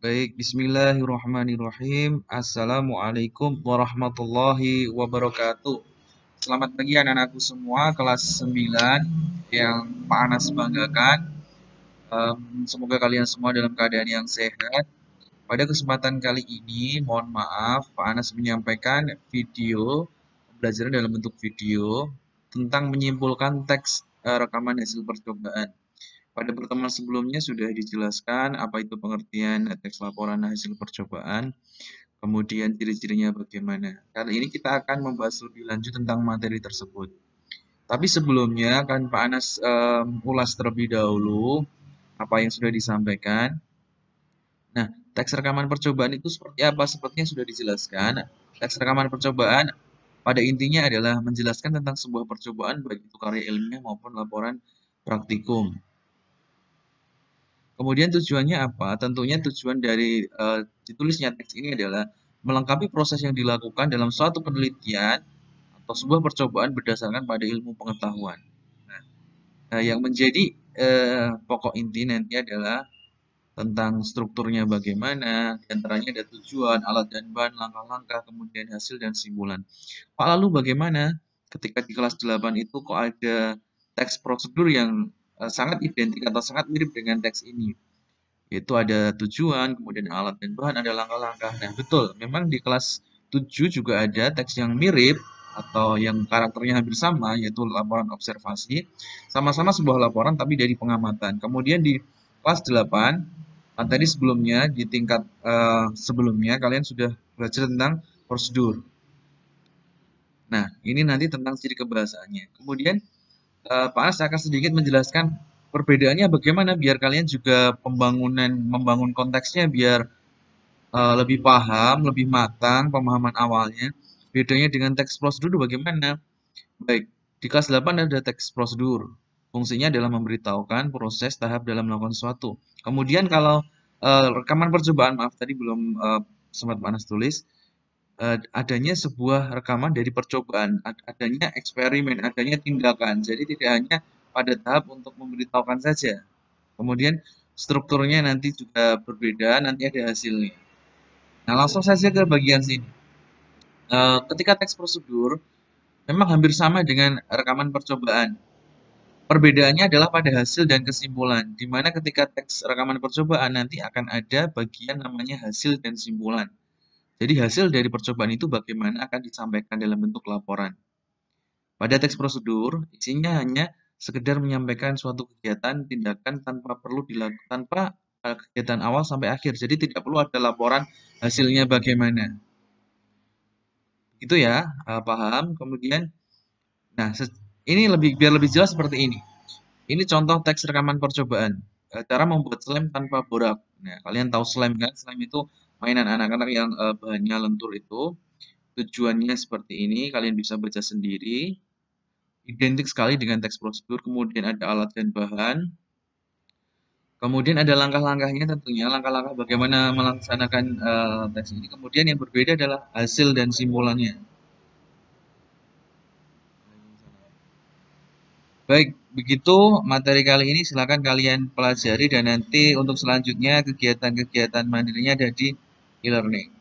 Baik, bismillahirrahmanirrahim. Assalamualaikum warahmatullahi wabarakatuh. Selamat pagi anak-anakku semua, kelas 9 yang Pak Anas banggakan. Semoga kalian semua dalam keadaan yang sehat. Pada kesempatan kali ini, mohon maaf, Pak Anas menyampaikan video, pembelajaran dalam bentuk video, tentang menyimpulkan teks rekaman hasil percobaan. Pada pertemuan sebelumnya sudah dijelaskan apa itu pengertian teks laporan hasil percobaan, kemudian ciri-cirinya bagaimana. Kali ini kita akan membahas lebih lanjut tentang materi tersebut. Tapi sebelumnya akan Pak Anas ulas terlebih dahulu apa yang sudah disampaikan. Nah, teks rekaman percobaan itu seperti apa? Sepertinya sudah dijelaskan. Teks rekaman percobaan pada intinya adalah menjelaskan tentang sebuah percobaan baik itu karya ilmiah maupun laporan praktikum. Kemudian tujuannya apa? Tentunya tujuan dari ditulisnya teks ini adalah melengkapi proses yang dilakukan dalam suatu penelitian atau sebuah percobaan berdasarkan pada ilmu pengetahuan. Nah, yang menjadi pokok inti nanti adalah tentang strukturnya bagaimana, diantaranya ada tujuan, alat dan bahan, langkah-langkah, kemudian hasil dan simpulan. Pak, lalu bagaimana ketika di kelas 8 itu kok ada teks prosedur yang sangat identik atau sangat mirip dengan teks ini? Yaitu ada tujuan, kemudian alat dan bahan, ada langkah-langkah. Nah, betul, memang di kelas 7 juga ada teks yang mirip atau yang karakternya hampir sama, yaitu laporan observasi. Sama-sama sebuah laporan tapi dari pengamatan. Kemudian di kelas 8, materi sebelumnya, di tingkat sebelumnya, kalian sudah belajar tentang prosedur. Nah, ini nanti tentang ciri kebahasaannya. Kemudian Pak As akan sedikit menjelaskan perbedaannya bagaimana biar kalian juga membangun konteksnya biar lebih paham, lebih matang pemahaman awalnya. Bedanya dengan teks prosedur bagaimana? Baik, di kelas 8 ada teks prosedur. Fungsinya adalah memberitahukan proses tahap dalam melakukan sesuatu. Kemudian kalau rekaman percobaan, maaf tadi belum sempat Pak Anas tulis, adanya sebuah rekaman dari percobaan, adanya eksperimen, adanya tindakan. Jadi tidak hanya pada tahap untuk memberitahukan saja. Kemudian strukturnya nanti juga berbeda, nanti ada hasilnya. Nah, langsung saja ke bagian sini. Ketika teks prosedur memang hampir sama dengan rekaman percobaan. Perbedaannya adalah pada hasil dan kesimpulan, di mana ketika teks rekaman percobaan nanti akan ada bagian namanya hasil dan simpulan. Jadi hasil dari percobaan itu bagaimana akan disampaikan dalam bentuk laporan. Pada teks prosedur, isinya hanya sekedar menyampaikan suatu kegiatan, tindakan tanpa perlu dilakukan tanpa kegiatan awal sampai akhir. Jadi tidak perlu ada laporan hasilnya bagaimana. Itu ya, paham. Kemudian, nah ini biar lebih jelas seperti ini. Ini contoh teks rekaman percobaan. Cara membuat slime tanpa borak. Nah, kalian tahu slime kan? Slime itu mainan anak-anak yang bahannya lentur itu. Tujuannya seperti ini, kalian bisa baca sendiri. Identik sekali dengan teks prosedur, kemudian ada alat dan bahan. Kemudian ada langkah-langkahnya tentunya, langkah-langkah bagaimana melaksanakan teks ini. Kemudian yang berbeda adalah hasil dan simpulannya. Baik, begitu materi kali ini silakan kalian pelajari dan nanti untuk selanjutnya kegiatan-kegiatan mandirinya ada di e-learning.